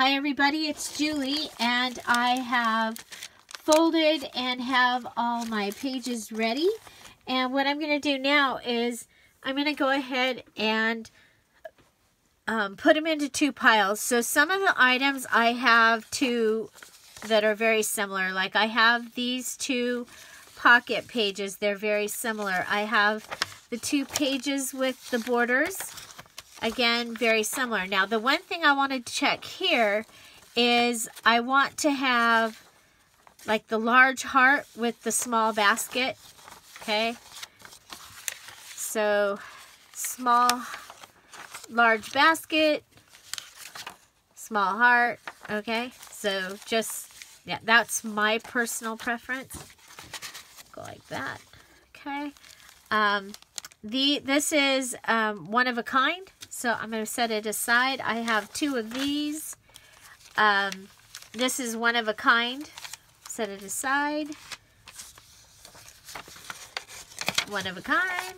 Hi everybody, it's Julie, and I have folded and have all my pages ready. And what I'm going to do now is I'm going to go ahead and put them into two piles. So some of the items I have two that are very similar. Like I have these two pocket pages. They're very similar. I have the two pages with the borders. Again, very similar. Now, the one thing I want to check here is I want to have like the large heart with the small basket. Okay. So, small, large basket, small heart. Okay. So, just, yeah, that's my personal preference. Go like that. Okay. This is one of a kind. So I'm going to set it aside. I have two of these. This is one of a kind. Set it aside. One of a kind.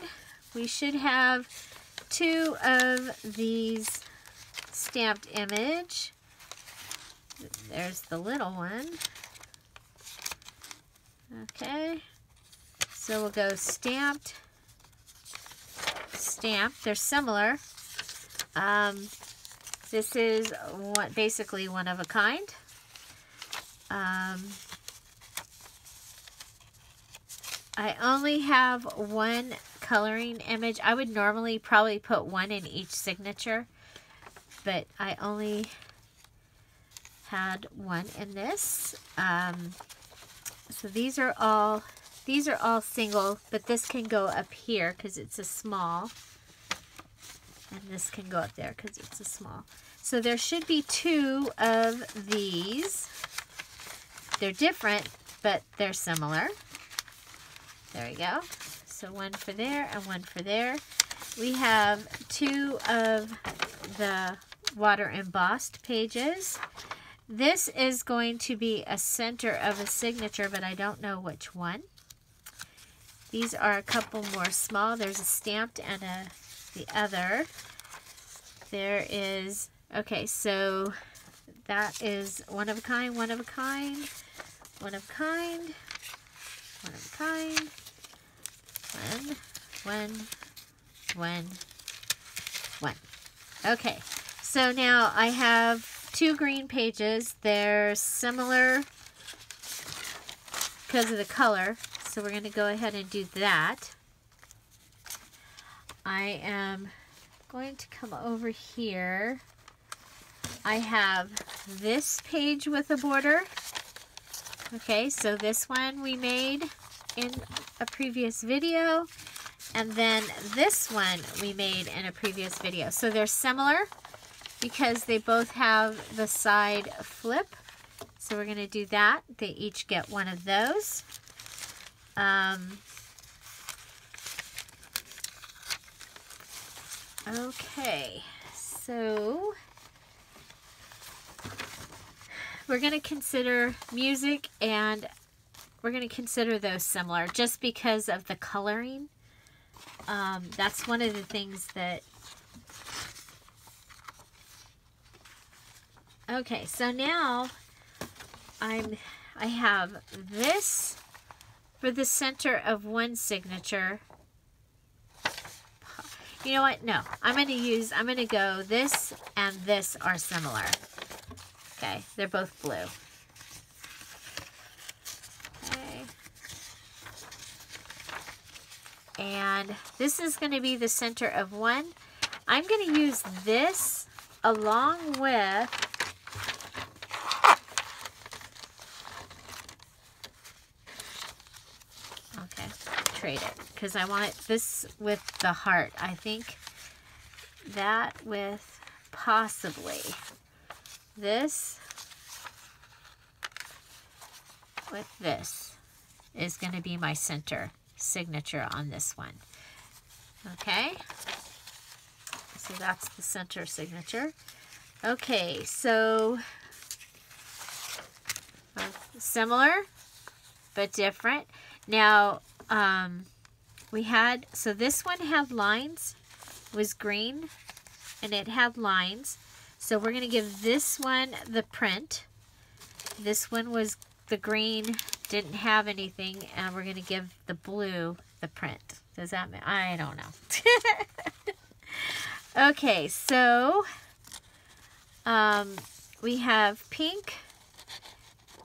We should have two of these stamped image. There's the little one. Okay. So we'll go stamped. Stamped. They're similar. This is basically one of a kind. I only have one coloring image. I would normally probably put one in each signature, but I only had one in this. So these are all single, but this can go up here because it's a small. And this can go up there because it's a small. So there should be two of these. They're different, but they're similar. There we go. So one for there and one for there. We have two of the water embossed pages. This is going to be a center of a signature, but I don't know which one. These are a couple more small. There's a stamped and the other. There is, okay, so that is one of a kind, one of a kind, one of a kind, one of a kind, one. Okay, so now I have two green pages. They're similar because of the color, so we're going to go ahead and do that. I am going to come over here. I have this page with a border. Okay, so this one we made in a previous video, and then this one we made in a previous video. So they're similar because they both have the side flip. So we're going to do that. They each get one of those. Okay, so we're going to consider music, and we're going to consider those similar just because of the coloring. That's one of the things that... Okay, so now I have this for the center of one signature. You know what? No, I'm going to go this and this are similar. Okay, they're both blue. Okay. And this is going to be the center of one. I'm going to use this along with trade it because I want this with the heart. I think that with possibly this with this is going to be my center signature on this one. Okay, so that's the center signature. Okay, so similar but different. Now so this one had lines, was green, and it had lines. So we're going to give this one the print. This one was the green, didn't have anything, and we're going to give the blue the print. Does that mean? I don't know. Okay, so we have pink.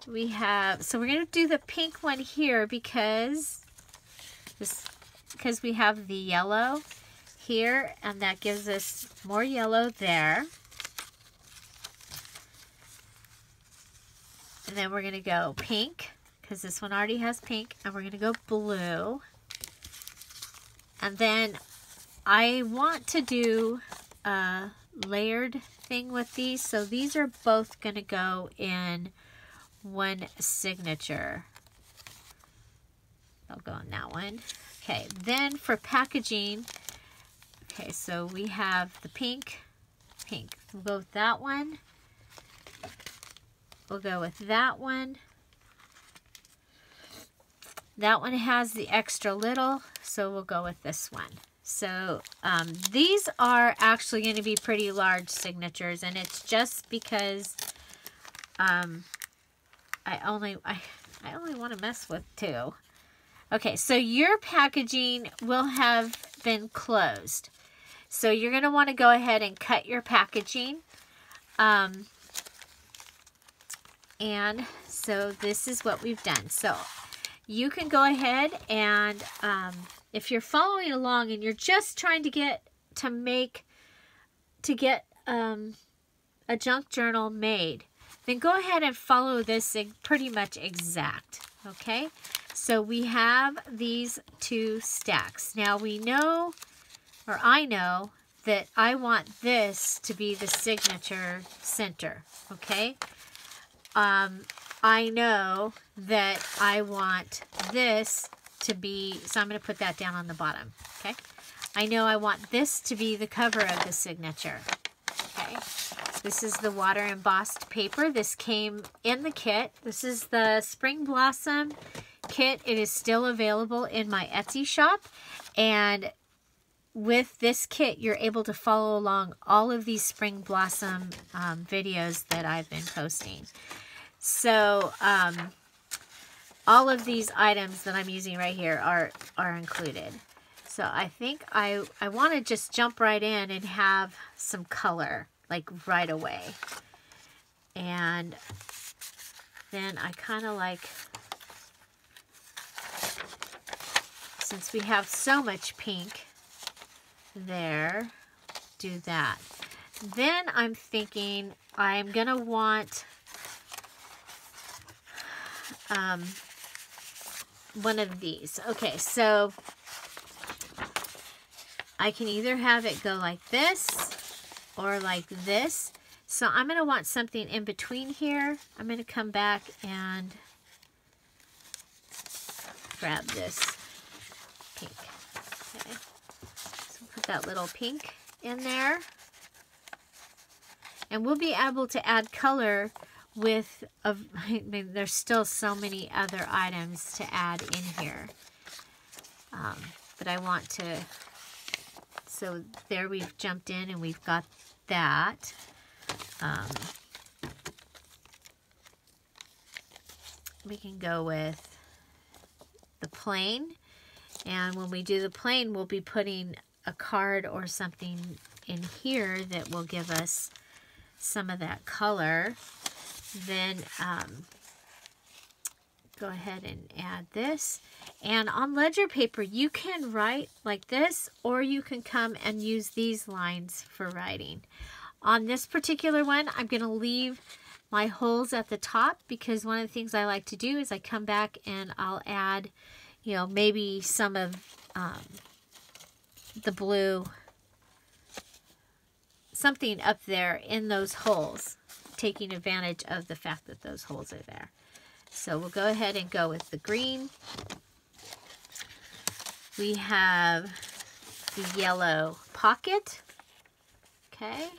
So we're going to do the pink one here because we have the yellow here, and that gives us more yellow there. And then we're going to go pink, because this one already has pink, and we're going to go blue. And then I want to do a layered thing with these, so these are both going to go in one signature. I'll go on that one. Okay, then for packaging, okay, so we have the pink. We'll go with that one. We'll go with that one. That one has the extra little, so we'll go with this one. So these are actually going to be pretty large signatures, and it's just because I only want to mess with 2. Okay, so your packaging will have been closed. So you're going to want to go ahead and cut your packaging. And so this is what we've done. So you can go ahead and if you're following along and you're just trying to get a junk journal made, then go ahead and follow this pretty much exact. Okay, so we have these 2 stacks. Now we know, or I know, that I want this to be the signature center. Okay. I know that I want this to be, so I'm going to put that down on the bottom, okay? I know I want this to be the cover of the signature, okay? This is the water embossed paper. This came in the kit. This is the Spring Blossom kit. It is still available in my Etsy shop, and with this kit, you're able to follow along all of these Spring Blossom videos that I've been posting. So, all of these items that I'm using right here are included. So I think I want to just jump right in and have some color, like right away. And then I kind of like, since we have so much pink there, do that. Then I'm thinking I'm going to want one of these. Okay, so I can either have it go like this or like this. So I'm going to want something in between here. I'm going to come back and grab this pink. Okay, so put that little pink in there. And we'll be able to add color with, I mean, there's still so many other items to add in here. But I want to, so there we've jumped in and we've got that. We can go with the plain. And when we do the plain, we'll be putting a card or something in here that will give us some of that color. Then go ahead and add this. And on ledger paper, you can write like this, or you can come and use these lines for writing. On this particular one, I'm going to leave my holes at the top, because one of the things I like to do is I come back and I'll add, you know, maybe some of the blue, something up there in those holes, taking advantage of the fact that those holes are there. So we'll go ahead and go with the green. We have the yellow pocket. Okay.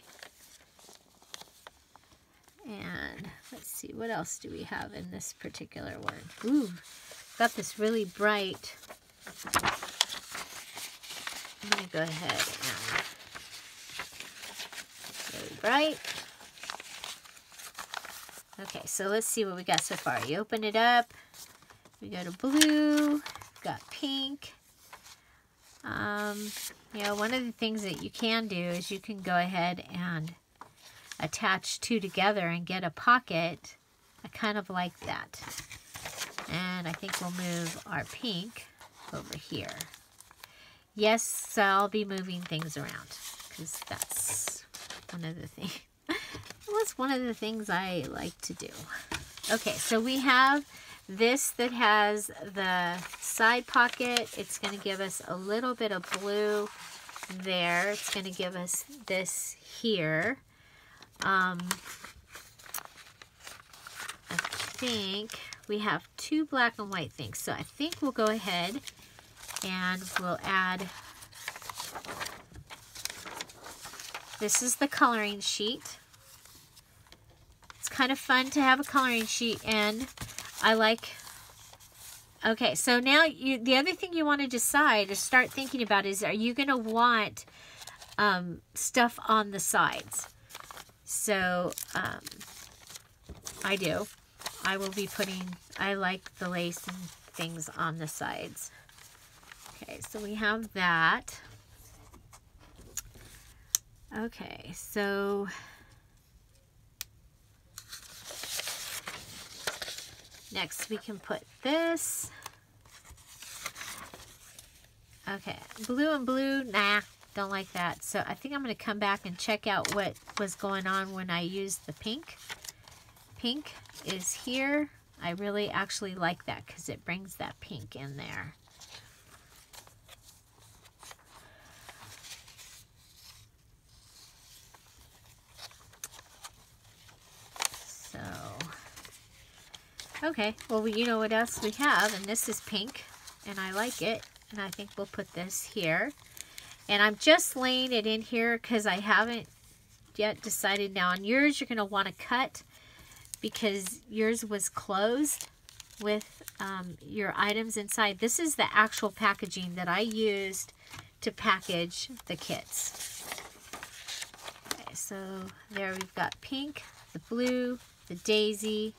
And let's see, what else do we have in this particular one? Ooh, got this really bright. I'm going to go ahead and really bright. Okay, so let's see what we got so far. You open it up. We go to blue. We've got pink. You know, one of the things that you can do is you can go ahead and attach two together and get a pocket. I kind of like that. And I think we'll move our pink over here. Yes, so I'll be moving things around because that's one of the things. What's one of the things I like to do? Okay, so we have this that has the side pocket. It's going to give us a little bit of blue there. It's going to give us this here. I think we have two black and white things. So I think we'll go ahead and we'll add, this is the coloring sheet. It's kind of fun to have a coloring sheet, and I like, okay, so now the other thing you want to decide or start thinking about is, are you going to want stuff on the sides? So I do. I will be putting, I like the lace and things on the sides. Okay, so we have that. Okay, so next we can put this. Okay, blue and blue, nah, don't like that. So I think I'm going to come back and check out what was going on when I used the pink. Pink is here. I really actually like that because it brings that pink in there. So, okay, well, you know what else we have, and this is pink, and I like it, and I think we'll put this here. And I'm just laying it in here because I haven't yet decided. Now on yours, you're going to want to cut because yours was closed with your items inside. This is the actual packaging that I used to package the kits. Okay, so there we've got pink, the blue, the daisy,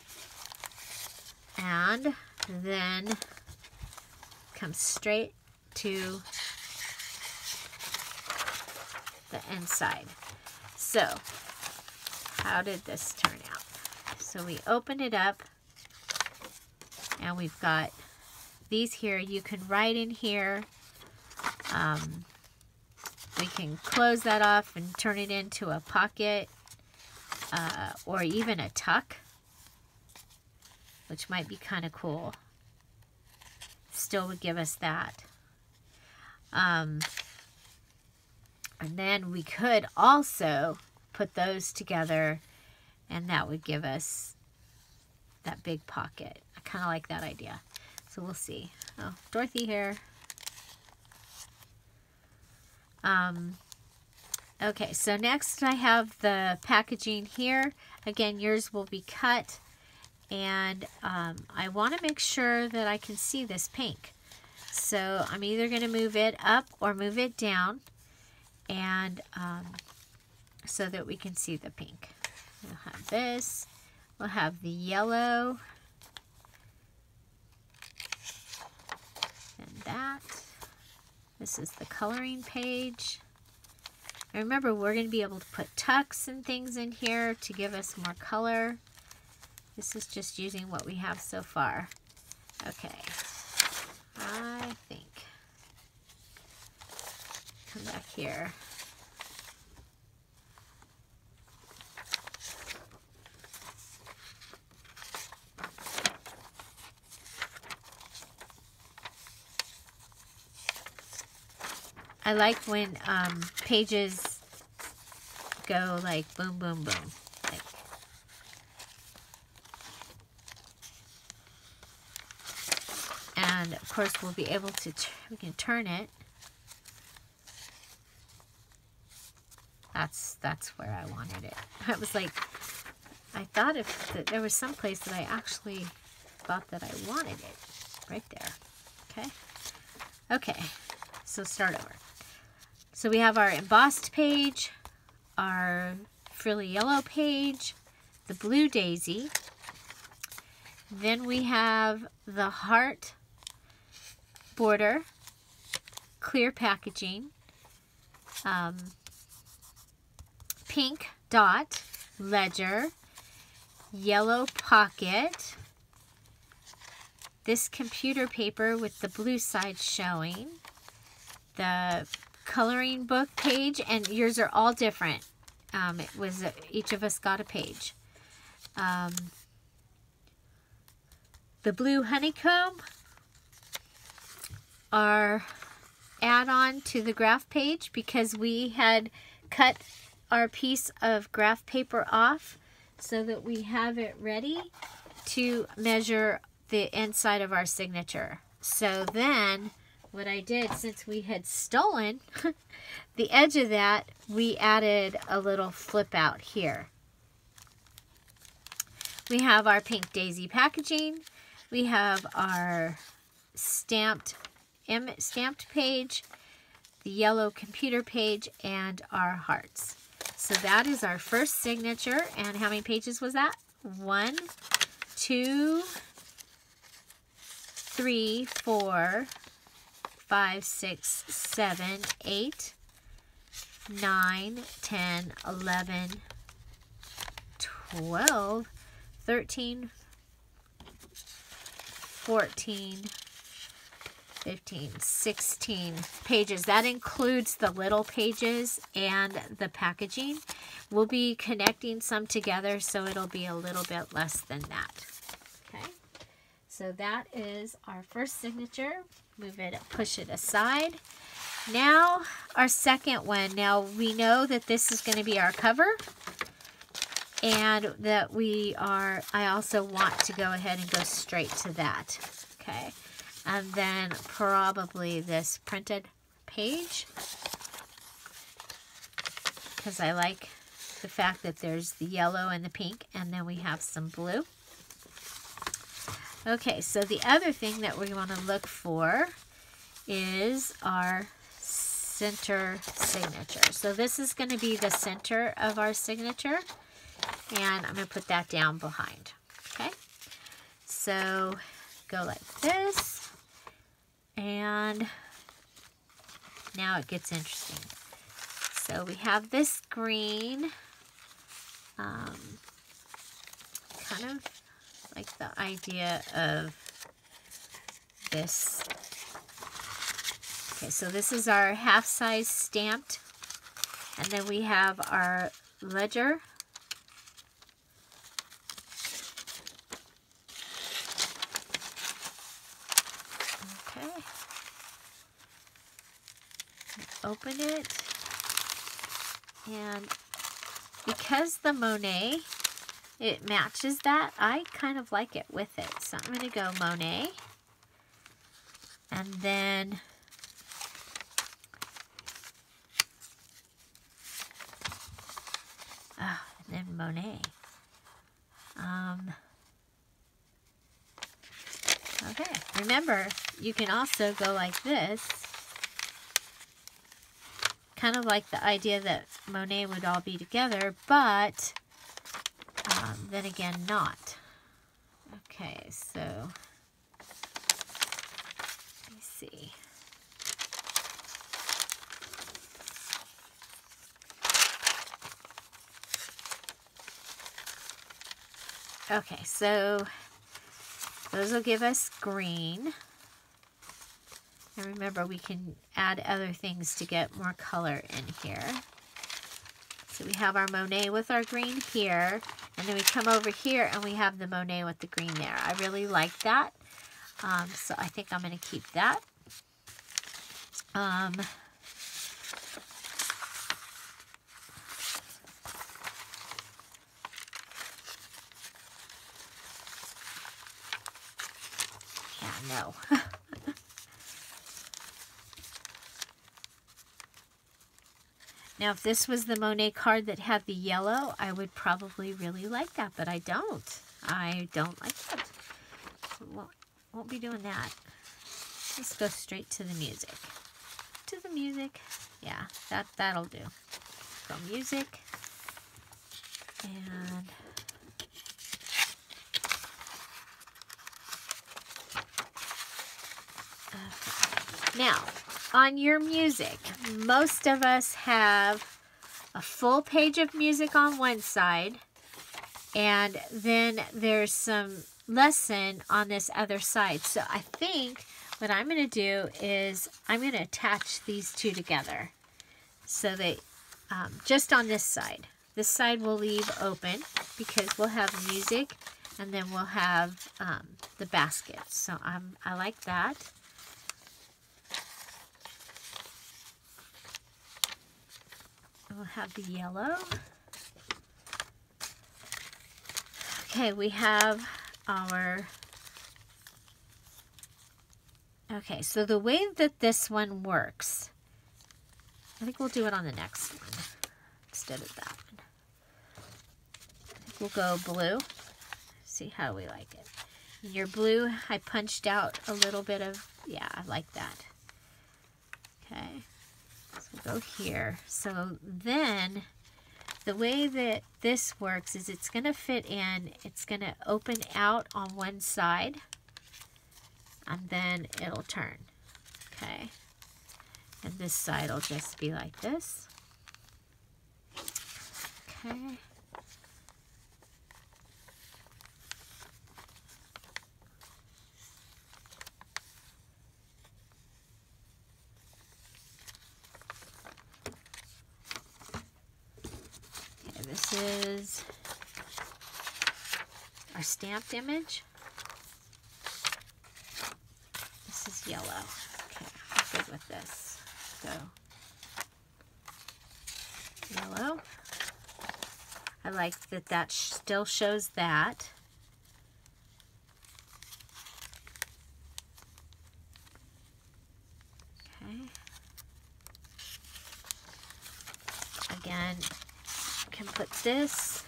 and then come straight to the inside. So how did this turn out? So we open it up and we've got these here. You can write in here. We can close that off and turn it into a pocket or even a tuck, which might be kind of cool. Still would give us that. And then we could also put those together and that would give us that big pocket. I kind of like that idea. So we'll see. Oh, Dorothy here. Okay, so next I have the packaging here. Again, yours will be cut. And I want to make sure that I can see this pink. So I'm either going to move it up or move it down. And so that we can see the pink. We'll have this. We'll have the yellow. And that. This is the coloring page. And remember, we're going to be able to put tucks and things in here to give us more color. This is just using what we have so far. Okay. I think. Come back here. I like when pages go like boom, boom, boom. Like, and of course we'll be able to, we can turn it. That's where I wanted it. I was like, I thought that there was some place that I actually thought that I wanted it. Right there. Okay. Okay. So start over. So we have our embossed page, our frilly yellow page, the blue daisy. Then we have the heart border, clear packaging, pink dot, ledger, yellow pocket, this computer paper with the blue side showing, the coloring book page, and yours are all different. It was each of us got a page. The blue honeycomb, our add-on to the graph page, because we had cut our piece of graph paper off so that we have it ready to measure the inside of our signature. So then what I did, since we had stolen the edge of that, we added a little flip out here. We have our pink daisy packaging. We have our stamped page, the yellow computer page, and our hearts. So that is our first signature. And how many pages was that? 1, 2, 3, 4, 5, 6, 7, 8, 9, 10, 11, 12, 13, 14, 15, 16 pages. That includes the little pages and the packaging. We'll be connecting some together, so it'll be a little bit less than that. Okay, so that is our first signature. Move it, push it aside. Now our second one. Now we know that this is going to be our cover, and that I also want to go ahead and go straight to that. Okay. And then probably this printed page, because I like the fact that there's the yellow and the pink, and then we have some blue. Okay, so the other thing that we want to look for is our center signature. So this is going to be the center of our signature, and I'm going to put that down behind. Okay, so go like this. And now it gets interesting. So we have this green, kind of like the idea of this. Okay, so this is our half size stamped, and then we have our ledger. Open it, and because the Monet, it matches that, I kind of like it with it. So I'm going to go Monet, and then Monet. Okay, remember, you can also go like this. Kind of like the idea that Monet would all be together, but then again, not. Okay, so let me see. Okay, so those will give us green. And remember, we can add other things to get more color in here. So we have our Monet with our green here, and then we come over here and we have the Monet with the green there. I really like that, so I think I'm going to keep that. Yeah, no. Now, if this was the Monet card that had the yellow, I would probably really like that, but I don't. I don't like that. Won't be doing that. Let's go straight to the music. To the music. Yeah, that'll do. Go music. And Now, on your music, most of us have a full page of music on one side, and then there's some lesson on this other side. So I think what I'm going to do is I'm going to attach these two together. So they, just on this side. This side we'll leave open because we'll have music and then we'll have the basket. So I like that. We'll have the yellow. Okay, we have our... Okay, so the way that this one works, I think we'll do it on the next one instead of that one. I think we'll go blue. See how we like it. In your blue, I punched out a little bit of, yeah, I like that. Okay, so we'll go here. So then, the way that this works is it's going to fit in, it's going to open out on one side, and then it'll turn, okay? And this side will just be like this. Okay. Okay, this is our stamped image. This is yellow. Okay, I'm good with this. So, yellow. I like that that still shows that. Okay. Again, you can put this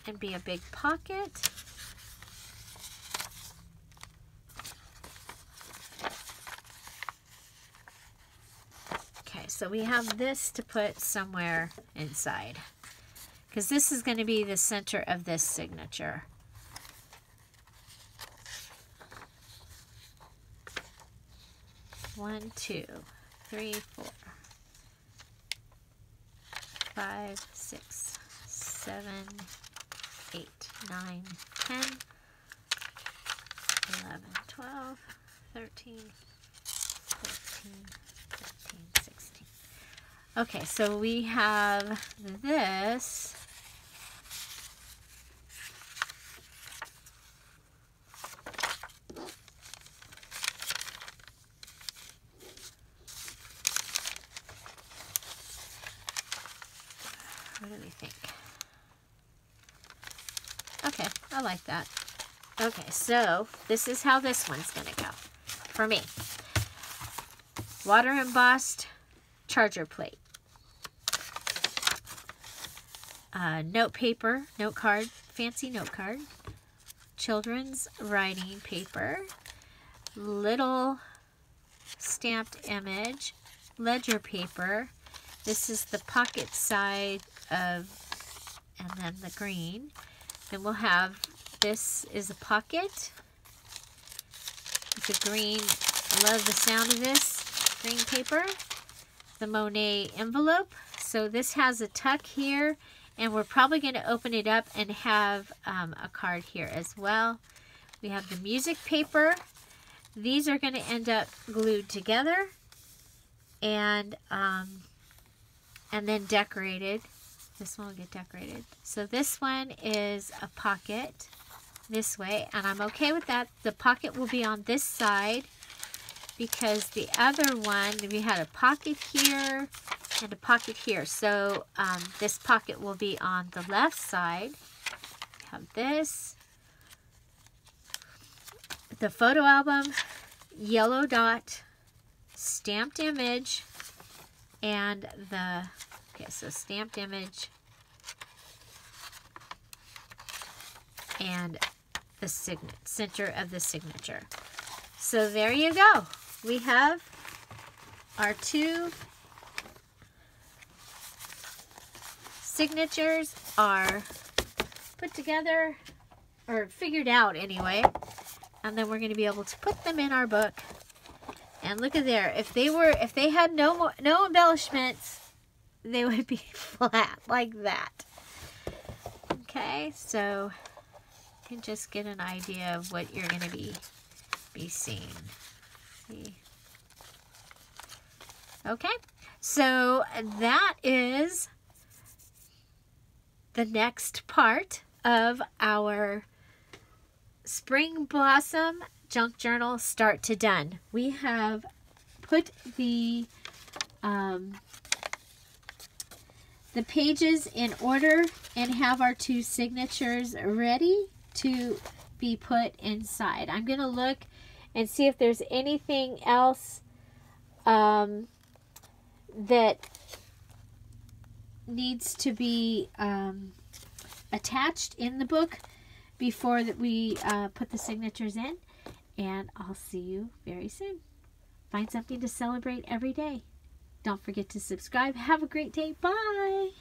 and be a big pocket. So we have this to put somewhere inside, because this is going to be the center of this signature. One, 2, 3, 4, 5, 6, 7, 8, 9, 10, 11, 12, 13, 14, 15, 16. Okay, so we have this. What do we think? Okay, I like that. Okay, so this is how this one's going to go for me. Water embossed charger plate. Note paper, note card, fancy note card. Children's writing paper. Little stamped image. Ledger paper. This is the pocket side of, and then the green. Then we'll have, this is a pocket. It's a green, I love the sound of this. Green paper. The Monet envelope. So this has a tuck here, and we're probably going to open it up and have a card here as well. We have the music paper. These are going to end up glued together and then decorated. This one will get decorated. So this one is a pocket this way, and I'm okay with that. The pocket will be on this side, because the other one, we had a pocket here and a pocket here. So this pocket will be on the left side. We have this. The photo album, yellow dot, stamped image, and the, okay, so stamped image and the center of the signature. So there you go. We have our two signatures are put together, or figured out anyway, and then we're going to be able to put them in our book And look at there. If they had no embellishments, they would be flat like that. Okay, so you can just get an idea of what you're going to be seeing. See? Okay, so that is the next part of our Spring Blossom Junk Journal Start to Done. We have put the pages in order and have our 2 signatures ready to be put inside. I'm going to look and see if there's anything else that needs to be attached in the book before that we put the signatures in. And I'll see you very soon. Find something to celebrate every day. Don't forget to subscribe. Have a great day. Bye.